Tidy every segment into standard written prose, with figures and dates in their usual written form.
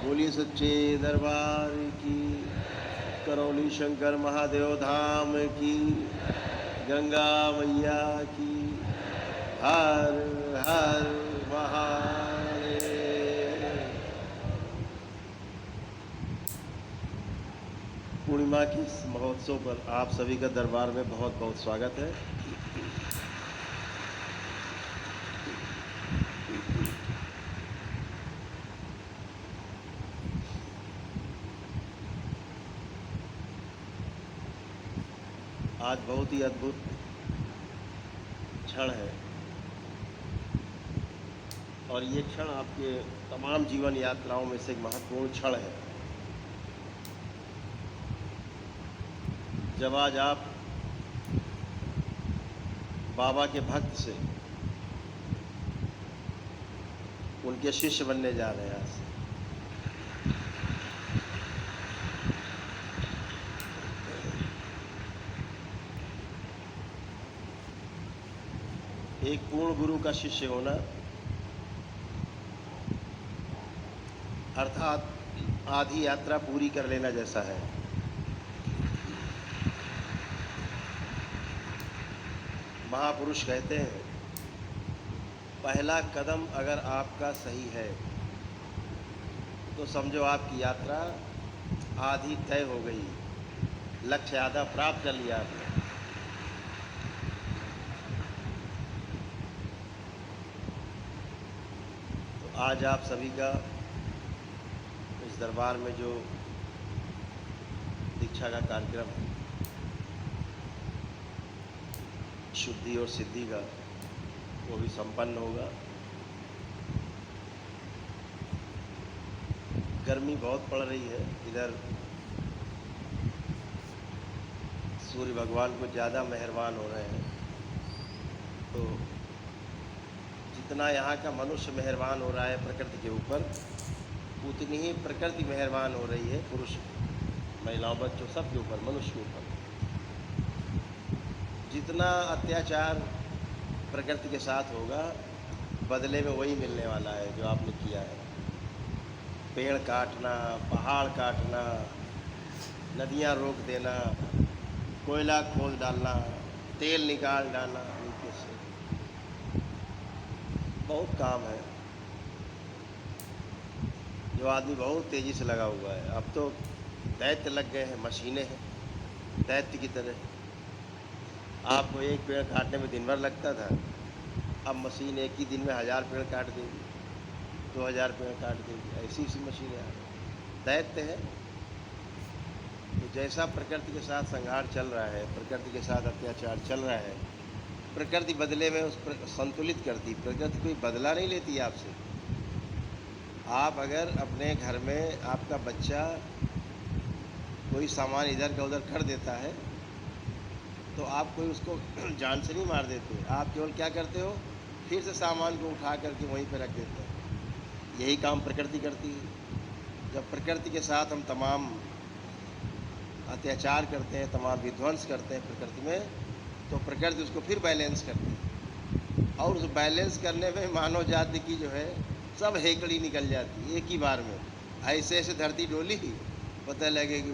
बोलिए सच्चे दरबार की, करौली शंकर महादेव धाम की, गंगा मैया की, हर हर महादेव। पूर्णिमा की इस महोत्सव पर आप सभी का दरबार में बहुत बहुत स्वागत है। आज बहुत ही अद्भुत क्षण है और ये क्षण आपके तमाम जीवन यात्राओं में से एक महत्वपूर्ण क्षण है। जब आज आप बाबा के भक्त से उनके शिष्य बनने जा रहे हैं। आज से एक पूर्ण गुरु का शिष्य होना अर्थात आधी यात्रा पूरी कर लेना जैसा है। महापुरुष कहते हैं, पहला कदम अगर आपका सही है तो समझो आपकी यात्रा आधी तय हो गई, लक्ष्य आधा प्राप्त कर लिया आपने। तो आज आप सभी का इस दरबार में जो दीक्षा का कार्यक्रम है, शुद्धि और सिद्धि का, वो भी संपन्न होगा। गर्मी बहुत पड़ रही है इधर, सूर्य भगवान को ज़्यादा मेहरबान हो रहे हैं। तो जितना यहाँ का मनुष्य मेहरबान हो रहा है प्रकृति के ऊपर, उतनी ही प्रकृति मेहरबान हो रही है पुरुष, महिलाओं, बच्चों, सबके ऊपर, मनुष्य के ऊपर। जितना अत्याचार प्रकृति के साथ होगा, बदले में वही मिलने वाला है जो आपने किया है। पेड़ काटना, पहाड़ काटना, नदियाँ रोक देना, कोयला खोद डालना, तेल निकाल डालना, नीचे से बहुत काम है जो आदमी बहुत तेज़ी से लगा हुआ है। अब तो दैत्य लग गए हैं, मशीनें हैं दैत्य की तरह। आपको एक पेड़ काटने में दिन भर लगता था, अब मशीन एक ही दिन में 1000 पेड़ काट देगी, 2000 पेड़ काट देगी, ऐसी मशीनें आ गई। दैत्य है। तो जैसा प्रकृति के साथ संघार चल रहा है, प्रकृति के साथ अत्याचार चल रहा है, प्रकृति बदले में उस पर संतुलित करती। प्रकृति कोई बदला नहीं लेती आपसे। आप अगर अपने घर में आपका बच्चा कोई सामान इधर का उधर कर देता है तो आप कोई उसको जान से नहीं मार देते, आप केवल क्या करते हो, फिर से सामान को उठा करके वहीं पर रख देते हैं। यही काम प्रकृति करती है। जब प्रकृति के साथ हम तमाम अत्याचार करते हैं, तमाम विध्वंस करते हैं प्रकृति में, तो प्रकृति उसको फिर बैलेंस करती है। और उस बैलेंस करने में मानव जाति की जो है सब हेकड़ी निकल जाती है एक ही बार में। ऐसे ऐसे धरती डोली, पता लगे कि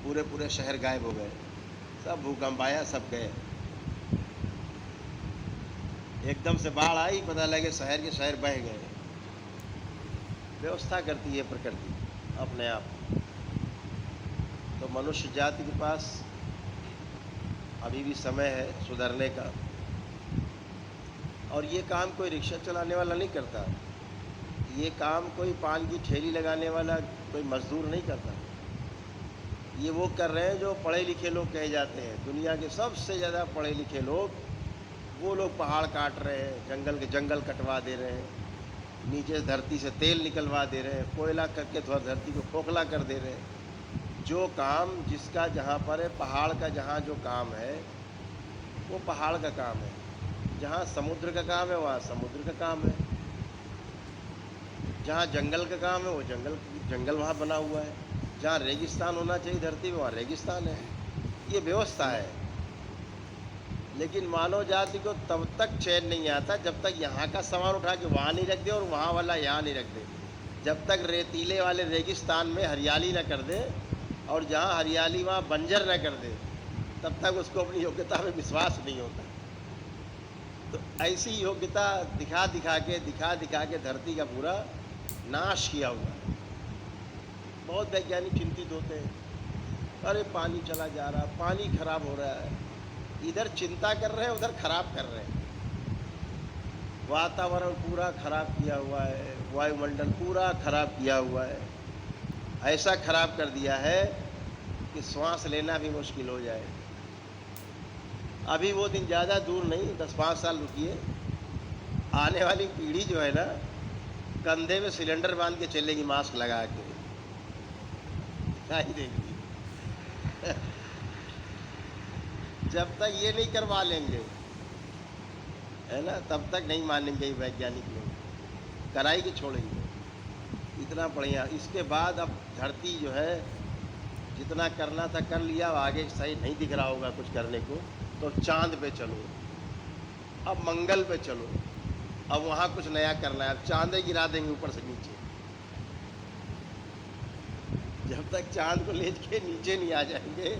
पूरे पूरे शहर गायब हो गए, सब भूकंप आया, सब गए। एकदम से बाढ़ आई, पता लगे शहर के शहर बह गए। व्यवस्था करती है प्रकृति अपने आप। तो मनुष्य जाति के पास अभी भी समय है सुधरने का। और ये काम कोई रिक्शा चलाने वाला नहीं करता, ये काम कोई पान की ठेली लगाने वाला कोई मजदूर नहीं करता। ये वो कर रहे हैं जो पढ़े लिखे लोग कहे जाते हैं। दुनिया के सबसे ज़्यादा पढ़े लिखे लोग, वो लोग पहाड़ काट रहे हैं, जंगल कटवा दे रहे हैं, नीचे धरती से तेल निकलवा दे रहे हैं, कोयला करके थोड़ा धरती को खोखला कर दे रहे हैं। जो काम जिसका जहाँ पर है, पहाड़ का जहाँ जो काम है वो पहाड़ का काम है, जहाँ समुद्र का काम है वहाँ समुद्र का काम है, जहाँ जंगल का काम है वो जंगल वहाँ बना हुआ है, जहाँ रेगिस्तान होना चाहिए धरती में वहाँ रेगिस्तान है। ये व्यवस्था है। लेकिन मानव जाति को तब तक चैन नहीं आता जब तक यहाँ का सामान उठा के वहाँ नहीं रख दे और वहाँ वाला यहाँ नहीं रख दे। जब तक रेतीले वाले रेगिस्तान में हरियाली न कर दे और जहाँ हरियाली वहाँ बंजर न कर दे, तब तक उसको अपनी योग्यता में विश्वास नहीं होता। तो ऐसी योग्यता दिखा दिखा के धरती का पूरा नाश किया हुआ है। बहुत वैज्ञानिक चिंतित होते हैं, अरे पानी चला जा रहा, पानी खराब हो रहा है। इधर चिंता कर रहे हैं, उधर खराब कर रहे हैं। वातावरण पूरा खराब किया हुआ है, वायुमंडल पूरा खराब किया हुआ है। ऐसा खराब कर दिया है कि श्वास लेना भी मुश्किल हो जाए। अभी वो दिन ज़्यादा दूर नहीं, 10-5 साल रुकिए, आने वाली पीढ़ी जो है ना, कंधे में सिलेंडर बांध के चलेगी मास्क लगा के, दिखाई देगी। जब तक ये नहीं करवा लेंगे, है ना, तब तक नहीं मानेंगे वैज्ञानिक लोग, कराई के छोड़ेंगे। इतना बढ़िया। इसके बाद अब धरती जो है, जितना करना था कर लिया, आगे सही नहीं दिख रहा होगा कुछ करने को, तो चांद पे चलो, अब मंगल पे चलो, अब वहाँ कुछ नया करना है। अब चांदे गिरा देंगे ऊपर से नीचे। जब तक चांद को ले के नीचे नहीं आ जाएंगे,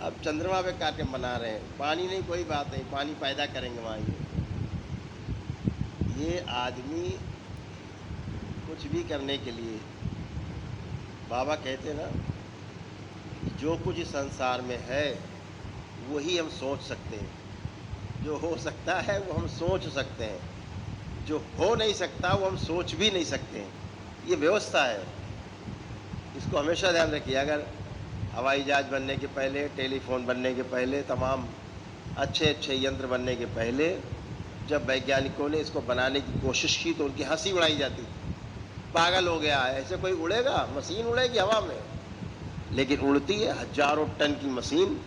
अब चंद्रमा पे कार्यक्रम बना रहे हैं। पानी नहीं, कोई बात नहीं, पानी पैदा करेंगे वहाँ। ये आदमी कुछ भी करने के लिए, बाबा कहते ना, जो कुछ इस संसार में है वही हम सोच सकते हैं। जो हो सकता है वो हम सोच सकते हैं, जो हो नहीं सकता वो हम सोच भी नहीं सकते हैं। ये व्यवस्था है, इसको हमेशा ध्यान रखिए। अगर हवाई जहाज बनने के पहले, टेलीफोन बनने के पहले, तमाम अच्छे अच्छे यंत्र बनने के पहले, जब वैज्ञानिकों ने इसको बनाने की कोशिश की तो उनकी हंसी उड़ाई जाती थी। पागल हो गया है, ऐसे कोई उड़ेगा? मशीन उड़ेगी हवा में? लेकिन उड़ती है, हजारों टन की मशीन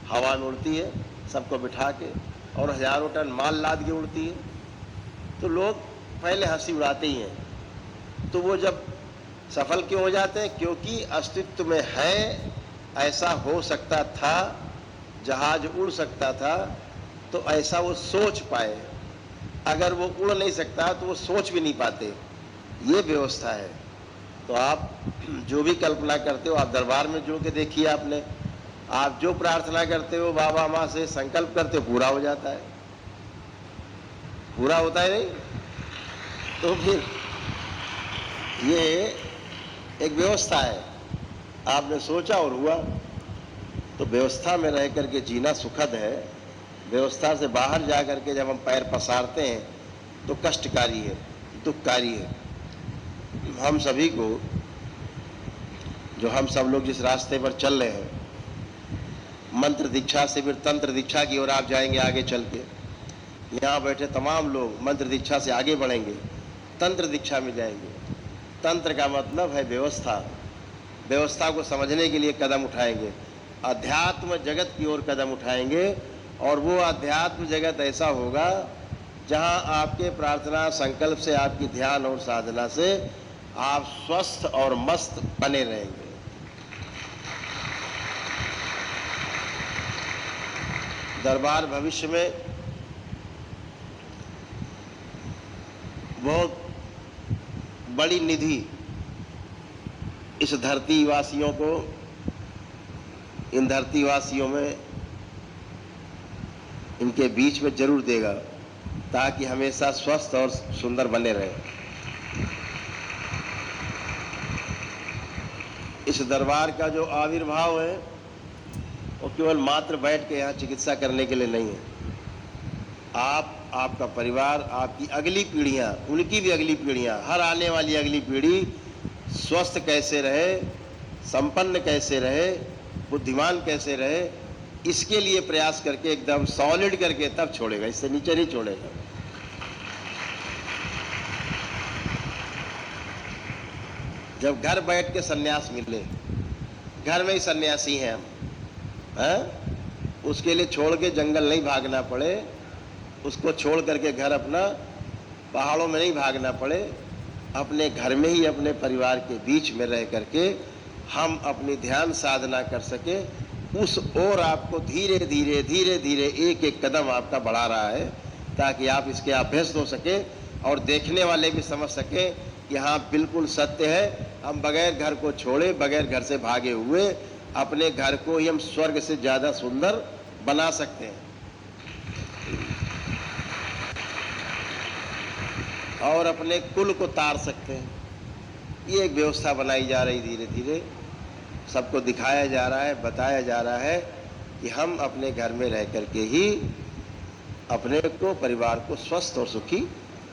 हवा में उड़ती है, सबको बिठा के, और हजारों टन माल लाद के उड़ती है। तो लोग पहले हंसी उड़ाते ही हैं। तो वो जब सफल क्यों हो जाते हैं? क्योंकि अस्तित्व में है, ऐसा हो सकता था, जहाज उड़ सकता था, तो ऐसा वो सोच पाए। अगर वो उड़ नहीं सकता तो वो सोच भी नहीं पाते। ये व्यवस्था है। तो आप जो भी कल्पना करते हो, आप दरबार में जो के देखिए आपने, आप जो प्रार्थना करते हो, बाबा माँ से संकल्प करते हो, पूरा हो जाता है। पूरा होता है नहीं? तो फिर ये एक व्यवस्था है। आपने सोचा और हुआ। तो व्यवस्था में रह करके जीना सुखद है। व्यवस्था से बाहर जा करके जब हम पैर पसारते हैं तो कष्टकारी है, दुखकारी है। हम सभी को, जो हम सब लोग जिस रास्ते पर चल रहे हैं, मंत्र दीक्षा से फिर तंत्र दीक्षा की ओर आप जाएंगे आगे चल के। यहाँ बैठे तमाम लोग मंत्र दीक्षा से आगे बढ़ेंगे, तंत्र दीक्षा में जाएंगे। तंत्र का मतलब है व्यवस्था। व्यवस्था को समझने के लिए कदम उठाएंगे, अध्यात्म जगत की ओर कदम उठाएंगे। और वो अध्यात्म जगत ऐसा होगा जहाँ आपके प्रार्थना संकल्प से, आपकी ध्यान और साधना से आप स्वस्थ और मस्त बने रहेंगे। दरबार भविष्य में बहुत बड़ी निधि इस धरती वासियों को, इन धरती वासियों में, इनके बीच में जरूर देगा, ताकि हमेशा स्वस्थ और सुंदर बने रहें। इस दरबार का जो आविर्भाव है वो केवल मात्र बैठ के यहाँ चिकित्सा करने के लिए नहीं है। आप, आपका परिवार, आपकी अगली पीढ़ियाँ, उनकी भी अगली पीढ़ियाँ, हर आने वाली अगली पीढ़ी स्वस्थ कैसे रहे, संपन्न कैसे रहे, बुद्धिमान कैसे रहे, इसके लिए प्रयास करके एकदम सॉलिड करके तब छोड़ेगा, इससे नीचे नहीं छोड़ेगा। जब घर बैठ के सन्यास मिले, घर में ही सन्यासी हैं हम, हैं? उसके लिए छोड़ के जंगल नहीं भागना पड़े, उसको छोड़ करके घर अपना पहाड़ों में नहीं भागना पड़े, अपने घर में ही अपने परिवार के बीच में रह करके हम अपनी ध्यान साधना कर सके, उस ओर आपको धीरे धीरे धीरे धीरे एक एक कदम आपका बढ़ा रहा है, ताकि आप इसके अभ्यस्त हो सके और देखने वाले भी समझ सके कि हाँ बिल्कुल सत्य है, हम बगैर घर को छोड़े, बगैर घर से भागे हुए अपने घर को ही हम स्वर्ग से ज़्यादा सुंदर बना सकते हैं और अपने कुल को तार सकते हैं। ये एक व्यवस्था बनाई जा रही, धीरे धीरे सबको दिखाया जा रहा है, बताया जा रहा है कि हम अपने घर में रह कर के ही अपने को, परिवार को स्वस्थ और सुखी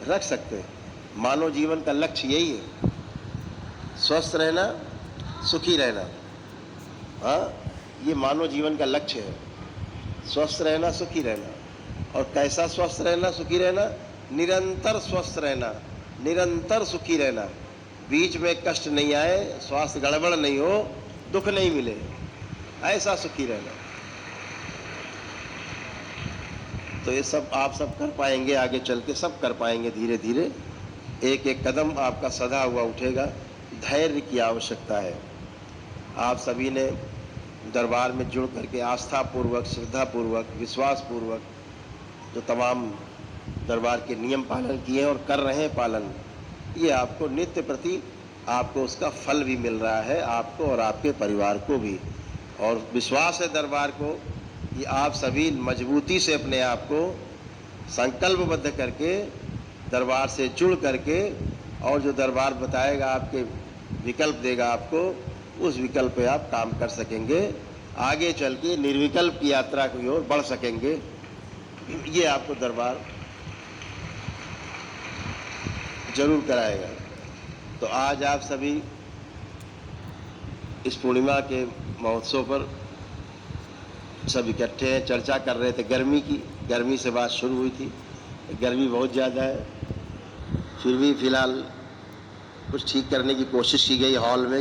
रख सकते हैं। मानव जीवन का लक्ष्य यही है, स्वस्थ रहना, सुखी रहना। हाँ, ये मानव जीवन का लक्ष्य है, स्वस्थ रहना, सुखी रहना। और कैसा स्वस्थ रहना, सुखी रहना? निरंतर स्वस्थ रहना, निरंतर सुखी रहना, बीच में कष्ट नहीं आए, स्वास्थ्य गड़बड़ नहीं हो, दुख नहीं मिले, ऐसा सुखी रहना। तो ये सब आप सब कर पाएंगे, आगे चल के सब कर पाएंगे। धीरे धीरे एक एक कदम आपका सधा हुआ उठेगा। धैर्य की आवश्यकता है। आप सभी ने दरबार में जुड़ करके आस्था पूर्वक, श्रद्धा पूर्वक, विश्वास पूर्वक जो तमाम दरबार के नियम पालन किए और कर रहे हैं पालन, ये आपको नित्य प्रति आपको उसका फल भी मिल रहा है, आपको और आपके परिवार को भी। और विश्वास है दरबार को कि आप सभी मजबूती से अपने आप को संकल्पबद्ध करके दरबार से जुड़ करके, और जो दरबार बताएगा, आपके विकल्प देगा आपको, उस विकल्प पे आप काम कर सकेंगे, आगे चल के निर्विकल्प की यात्रा की ओर बढ़ सकेंगे। ये आपको दरबार जरूर कराएगा। तो आज आप सभी इस पूर्णिमा के महोत्सव पर सब इकट्ठे हैं, चर्चा कर रहे थे गर्मी की। गर्मी से बात शुरू हुई थी, गर्मी बहुत ज़्यादा है, फिर भी फिलहाल कुछ ठीक करने की कोशिश की गई हॉल में।